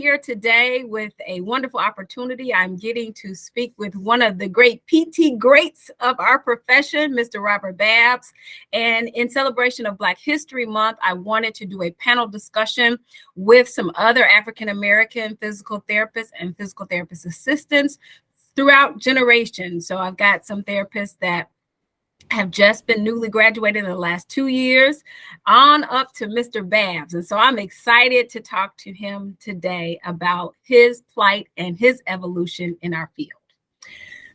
here today with a wonderful opportunity. I'm getting to speak with one of the great PT greats of our profession, Mr. Robert Babbs. And in celebration of Black History Month, I wanted to do a panel discussion with some other African-American physical therapists and physical therapist assistants throughout generations. So I've got some therapists that have just been newly graduated in the last 2 years on up to Mr. Babbs. And so I'm excited to talk to him today about his plight and his evolution in our field.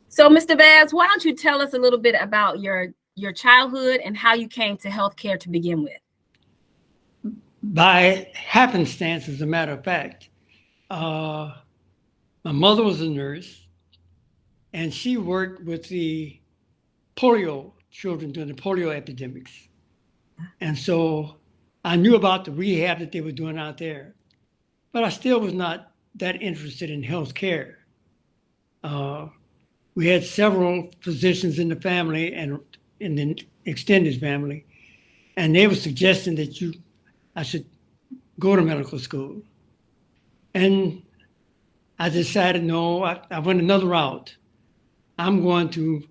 So Mr. Babbs, why don't you tell us a little bit about your childhood and how you came to healthcare to begin with? By happenstance, as a matter of fact, my mother was a nurse and she worked with the polio children during the polio epidemics. And so I knew about the rehab that they were doing out there, but I still was not that interested in health care. We had several physicians in the family and in the extended family, and they were suggesting that I should go to medical school. And I decided, no, I went another route. I'm going to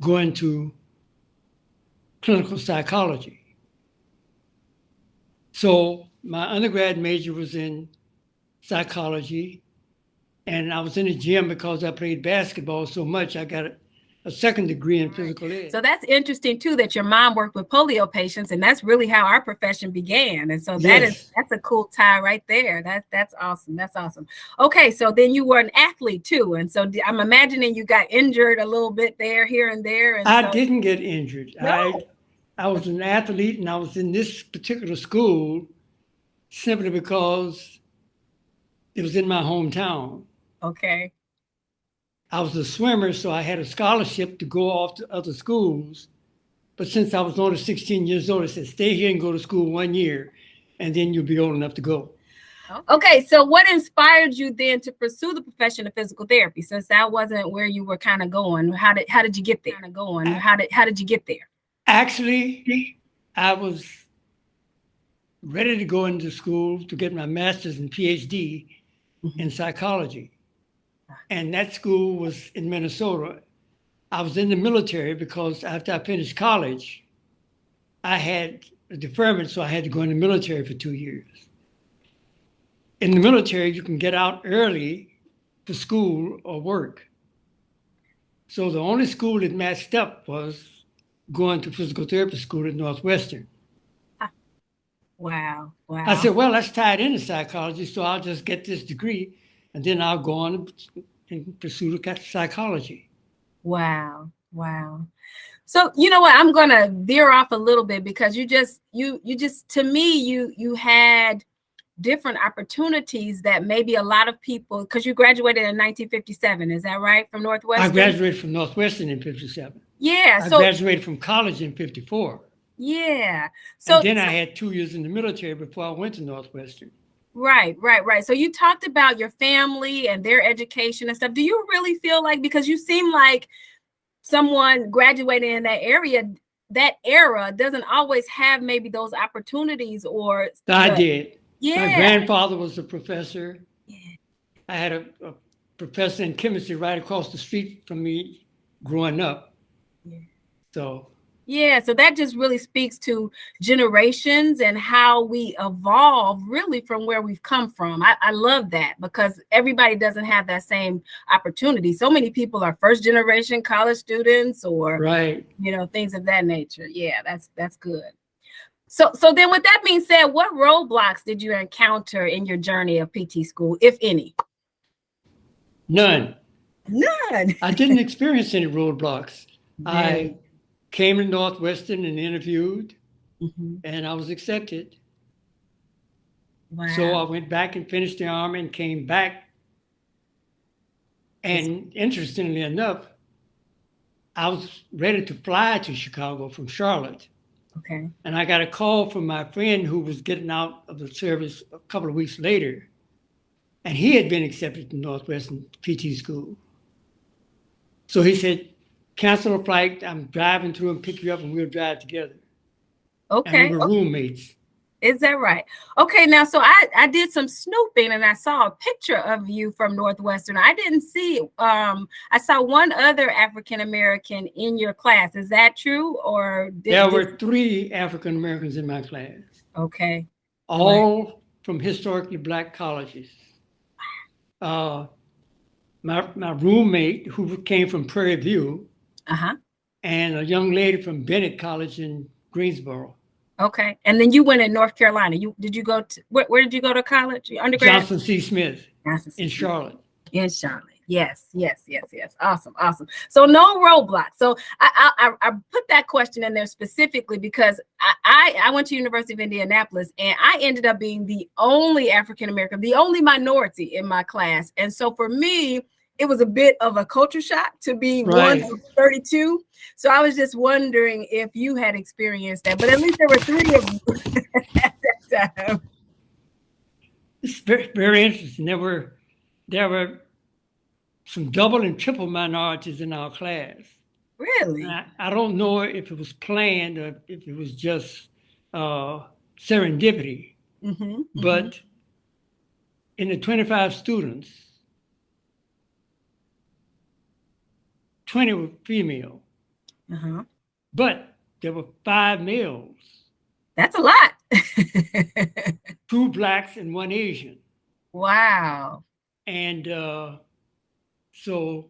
go into clinical psychology. So my undergrad major was in psychology, and I was in the gym because I played basketball so much. I got a second degree in physical ed. So that's interesting too, that your mom worked with polio patients, and that's really how our profession began. And so that's a cool tie right there. That's awesome. That's awesome. Okay, so then you were an athlete too, and so I'm imagining you got injured a little bit there, here and there. And I didn't get injured. No. I was an athlete, and I was in this particular school simply because it was in my hometown. Okay. I was a swimmer, so I had a scholarship to go off to other schools. But since I was only 16 years old, I said, stay here and go to school 1 year, and then you'll be old enough to go. Okay, so what inspired you then to pursue the profession of physical therapy, since that wasn't where you were kind of going? How did you get there? How did you get there? Actually, I was ready to go into school to get my master's and PhD in psychology. And that school was in Minnesota. I was in the military because after I finished college, I had a deferment, so I had to go in the military for 2 years. In the military, you can get out early for school or work. So the only school that matched up was going to physical therapy school at Northwestern. Wow. I said, well, that's tied into psychology, so I'll just get this degree, and then I'll go on and pursue psychology. Wow. So you know what? I'm gonna veer off a little bit because you just to me you had different opportunities that maybe a lot of people, because you graduated in 1957, is that right, from Northwestern? I graduated from Northwestern in 57. Yeah. I graduated from college in 54. Yeah. And then I had 2 years in the military before I went to Northwestern. Right. So you talked about your family and their education and stuff. Do you really feel like, because you seem like someone graduating in that era doesn't always have maybe those opportunities or... I did. Yeah. My grandfather was a professor. Yeah. I had a professor in chemistry right across the street from me growing up. Yeah. So that just really speaks to generations and how we evolve really from where we've come from. I love that, because everybody doesn't have that same opportunity. So many people are first generation college students or, things of that nature. Yeah, that's good. So then with that being said, what roadblocks did you encounter in your journey of PT school, if any? None. I didn't experience any roadblocks. I came to Northwestern and interviewed, and I was accepted. Wow. So I went back and finished the Army and came back. And interestingly enough, I was ready to fly to Chicago from Charlotte. Okay. And I got a call from my friend who was getting out of the service a couple of weeks later. And he had been accepted to Northwestern PT school. So he said, cancel a flight. I'm driving through and pick you up and we'll drive together. Okay. And we were roommates. Is that right? Okay, now, so I did some snooping and I saw a picture of you from Northwestern. I didn't see, I saw one other African American in your class. Is that true? Or There were 3 African Americans in my class, okay. all from historically black colleges. Uh, my roommate, who came from Prairie View, Uh-huh. and a young lady from Bennett College in Greensboro. Okay. And then you went in North Carolina. Did you go to where did you go to college? Your undergrad? Johnson C. Smith in Charlotte. In Charlotte. Yes. Awesome. So no roadblocks. So I put that question in there specifically because I went to University of Indianapolis and I ended up being the only African American, the only minority in my class. And so for me, it was a bit of a culture shock to be one of 32. So I was just wondering if you had experienced that, but at least there were 3 of you at that time. It's very, very interesting. There were some double and triple minorities in our class. Really? I don't know if it was planned or if it was just serendipity. But in the 25 students, 20 were female. But there were 5 males. That's a lot. 2 blacks and 1 Asian. Wow. And so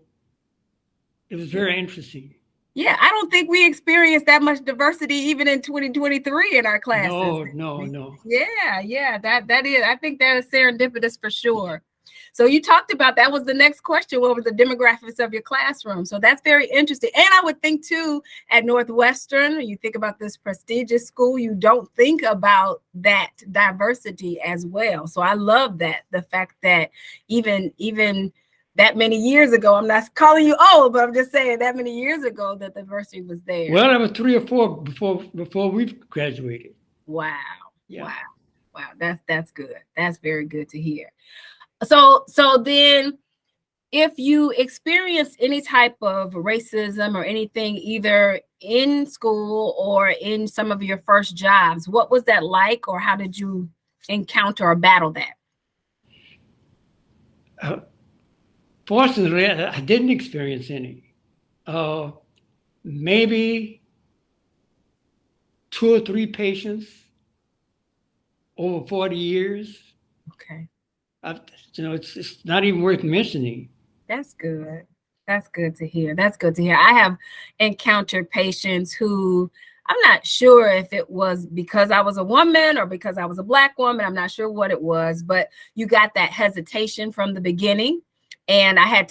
it was very interesting. Yeah, I don't think we experienced that much diversity even in 2023 in our classes. No. Yeah, that is, I think that is serendipitous for sure. So you talked about, that was the next question, what were the demographics of your classroom? So that's very interesting. And I would think too, at Northwestern, you think about this prestigious school, you don't think about that diversity as well. So I love that, the fact that even that many years ago, I'm not calling you old, but I'm just saying that many years ago that diversity was there. Well, there were 3 or 4 before we graduated. Wow. Yeah. Wow. That's good. That's very good to hear. So then if you experience any type of racism or anything, either in school or in some of your first jobs, what was that like, or how did you encounter or battle that? Fortunately, I didn't experience any. Maybe 2 or 3 patients over 40 years. Okay. It's not even worth mentioning. That's good. That's good to hear. I have encountered patients who, I'm not sure if it was because I was a woman or because I was a Black woman. I'm not sure what it was, but you got that hesitation from the beginning. And I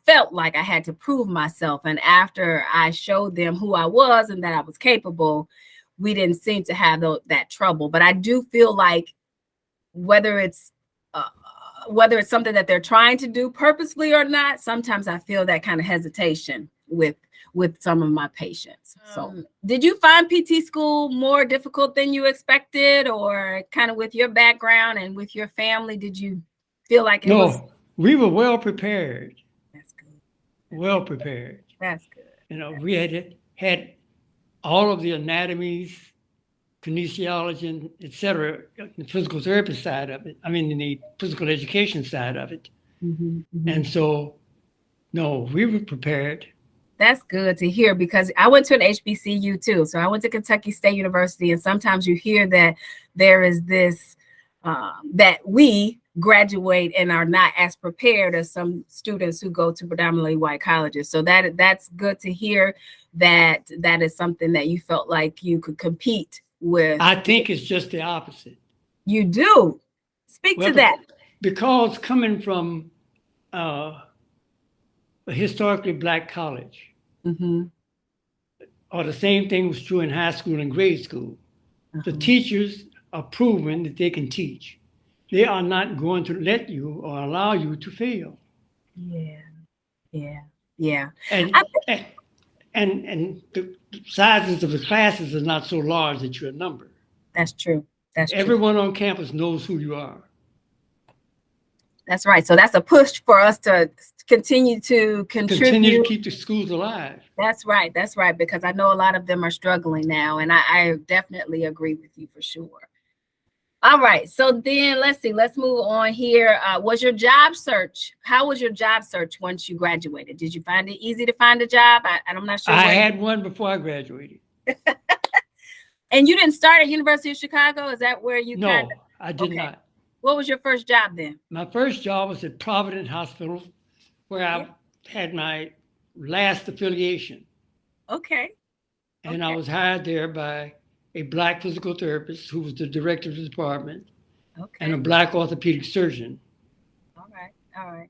felt like I had to prove myself. And after I showed them who I was and that I was capable, we didn't seem to have that trouble. But I do feel like whether it's something that they're trying to do purposely or not, sometimes I feel that kind of hesitation with some of my patients. So did you find PT school more difficult than you expected, or kind of with your background and with your family, did you feel like it was? We were well prepared. That's good. Well prepared. That's good. We had all of the anatomies, kinesiology, and et cetera, the physical therapy side of it. I mean, the physical education side of it. And so, no, we were prepared. That's good to hear, because I went to an HBCU too. So I went to Kentucky State University, and sometimes you hear that there is this, that we graduate and are not as prepared as some students who go to predominantly white colleges. So that's good to hear that is something that you felt like you could compete with. I think it's just the opposite. You do? Speak to that. Because coming from a historically Black college, or the same thing was true in high school and grade school, the teachers are proven that they can teach. They are not going to let you or allow you to fail. Yeah. And the sizes of the classes are not so large that you're a number. That's true. Everyone on campus knows who you are. That's right. So that's a push for us to continue to contribute. Continue to keep the schools alive. That's right. Because I know a lot of them are struggling now. And I definitely agree with you for sure. All right. So then let's see. Let's move on here. Was your job search? How was your job search once you graduated? Did you find it easy to find a job? I'm not sure. I had one before I graduated. And you didn't start at University of Chicago? Is that where you? No, I did not. What was your first job then? My first job was at Providence Hospital, where I had my last affiliation. Okay. And I was hired there by a Black physical therapist who was the director of the department, and a Black orthopedic surgeon. All right. All right.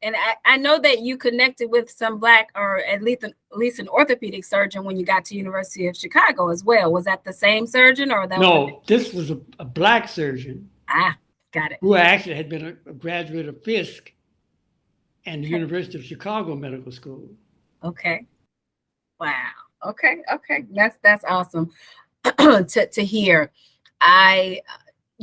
And I know that you connected with some Black, or at least an orthopedic surgeon when you got to University of Chicago as well. Was that the same surgeon, or that? No, this was a Black surgeon. Ah, got it. Who actually had been a graduate of Fisk and the University of Chicago Medical School. Okay. Wow. Okay. Okay. That's awesome to hear.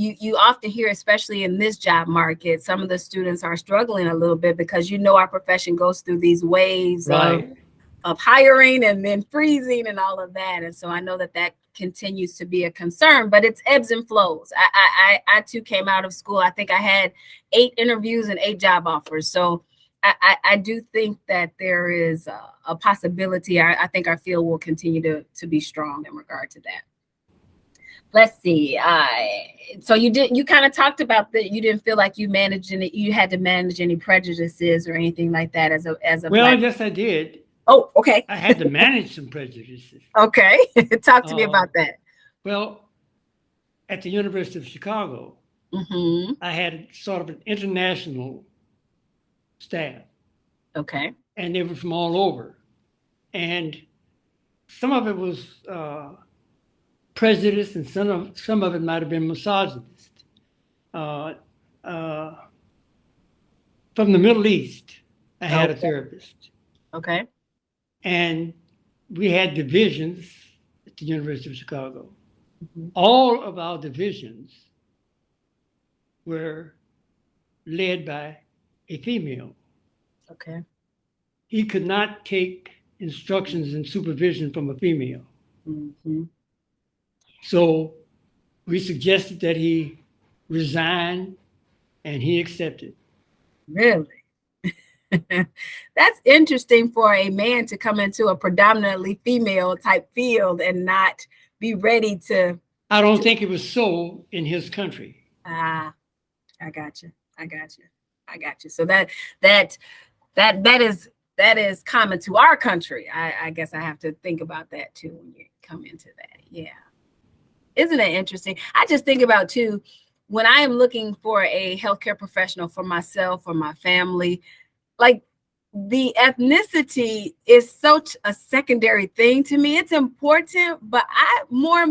You often hear, especially in this job market, some of the students are struggling a little bit because our profession goes through these waves of hiring and then freezing and all of that. And so I know that continues to be a concern, but it's ebbs and flows. I too came out of school. I think I had 8 interviews and 8 job offers. So I do think that there is a possibility. I think our field will continue to be strong in regard to that. Let's see. So you kind of talked about that you didn't feel like you had to manage any prejudices or anything like that as a well, Black. Yes, I did. Oh, okay. I had to manage some prejudices. Okay. Talk to me about that. Well, at the University of Chicago, I had sort of an international staff. Okay. And they were from all over. And some of it was prejudice, and some of it might have been misogynist. From the Middle East, I had a therapist. Okay. And we had divisions at the University of Chicago. All of our divisions were led by a female. Okay. He could not take instructions and supervision from a female. So we suggested that he resign, and he accepted. Really? That's interesting for a man to come into a predominantly female type field and not be ready to. I don't think it was so in his country. I got you. So that is common to our country. I guess I have to think about that too when you come into that. Yeah. Isn't it interesting? I just think about too, when I am looking for a healthcare professional for myself or my family, like the ethnicity is such a secondary thing to me. It's important, but more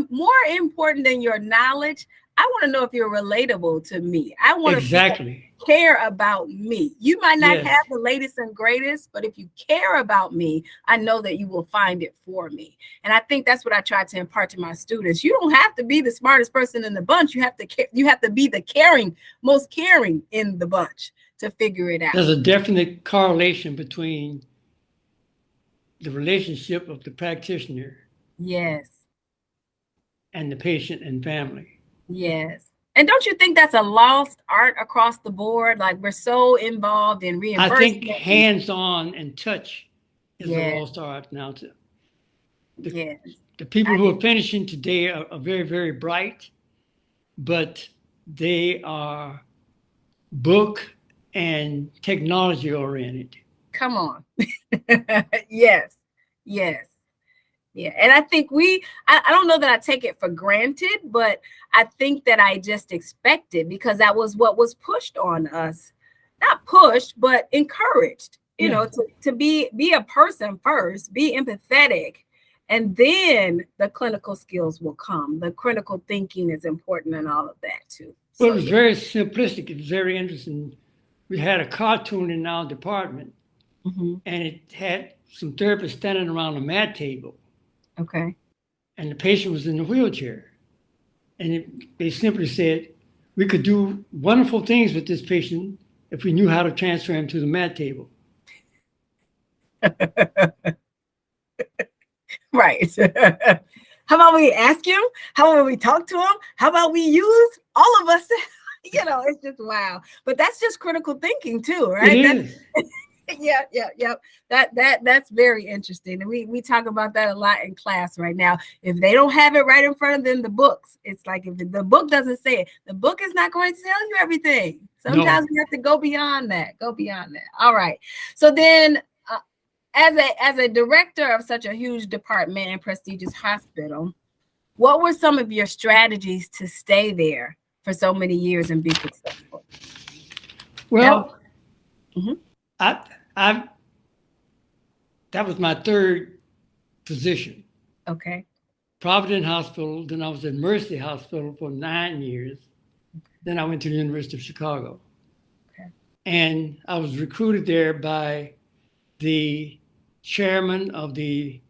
important than your knowledge, I want to know if you're relatable to me. I want to care about me. You might not have the latest and greatest, but if you care about me, I know that you will find it for me. And I think that's what I try to impart to my students. You don't have to be the smartest person in the bunch. You have to be the most caring in the bunch to figure it out. There's a definite correlation between the relationship of the practitioner, and the patient and family. Yes. And don't you think that's a lost art across the board? Like, we're so involved in reimbursement. I think hands-on and touch is a lost art now. The people who are finishing today are very, very bright, but they are book and technology oriented. Come on. Yes. Yeah. And I think I don't know that I take it for granted, but I think that I just expect it because that was what was pushed on us. Not pushed, but encouraged, you know, to be a person first, be empathetic, and then the clinical skills will come. The critical thinking is important and all of that too. Well, it was very simplistic. It was very interesting. We had a cartoon in our department, and it had some therapists standing around a mat table. Okay. And the patient was in a wheelchair. And they simply said, we could do wonderful things with this patient if we knew how to transfer him to the mat table. Right. How about we ask him? How about we talk to him? How about we use all of us? It's just wow. But that's just critical thinking too, right? It is. Yeah. That's very interesting. And we talk about that a lot in class right now. If they don't have it right in front of them, the books, it's like if the book doesn't say it, the book is not going to tell you everything. Sometimes we have to go beyond that. All right. So then as a director of such a huge department and prestigious hospital, what were some of your strategies to stay there for so many years and be successful? Well, that was my third position. Okay. Providence Hospital, then I was at Mercy Hospital for 9 years. Then I went to the University of Chicago. Okay. And I was recruited there by the chairman of the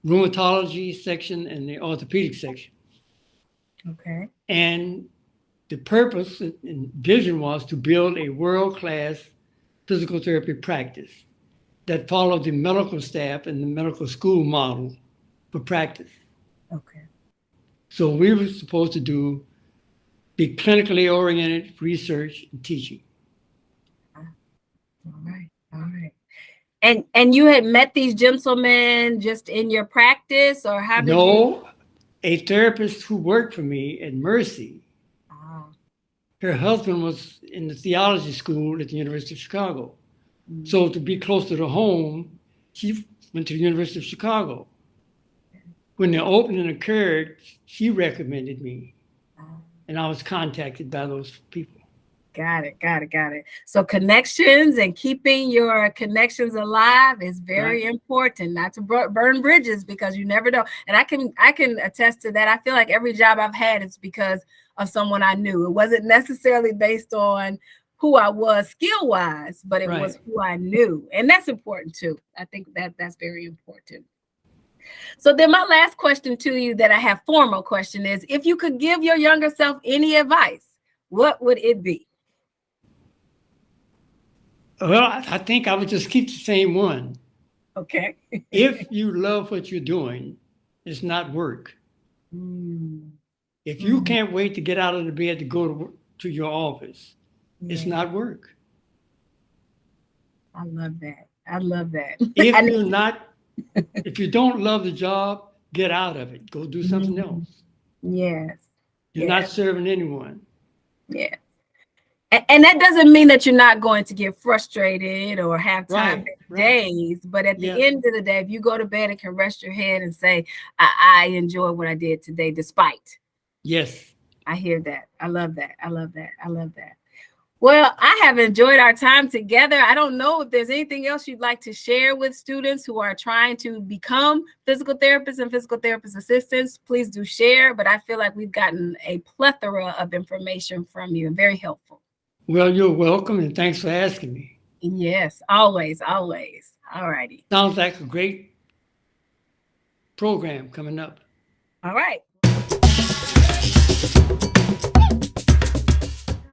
rheumatology section and the orthopedic section. Okay. And the purpose and vision was to build a world-class physical therapy practice that followed the medical staff and the medical school model for practice. Okay. So we were supposed to be clinically oriented research and teaching. All right. And you had met these gentlemen just in your practice, or how did you? No, a therapist who worked for me at Mercy. Her husband was in the theology school at the University of Chicago. Mm-hmm. So to be closer to home, she went to the University of Chicago. When the opening occurred, she recommended me. And I was contacted by those people. Got it. So connections and keeping your connections alive is very important, not to burn bridges, because you never know. And I can attest to that. I feel like every job I've had is because of someone I knew. It wasn't necessarily based on who I was skill-wise, but it was who I knew. And that's important too. I think that's very important. So then my last question to you that I have formal question is, if you could give your younger self any advice, what would it be? Well, I think I would just keep the same one. Okay. If you love what you're doing, it's not work. If you can't wait to get out of the bed to go to your office, it's not work. I love that. If you don't love the job, get out of it. Go do something else. Yes. You're not serving anyone. Yeah. And that doesn't mean that you're not going to get frustrated or have time days, but at the end of the day, if you go to bed and can rest your head and say, I enjoy what I did today, despite. Yes. I hear that. I love that. Well, I have enjoyed our time together. I don't know if there's anything else you'd like to share with students who are trying to become physical therapists and physical therapist assistants. Please do share, but I feel like we've gotten a plethora of information from you and very helpful. Well, you're welcome, and thanks for asking me. Yes, always. All righty. Sounds like a great program coming up. All right.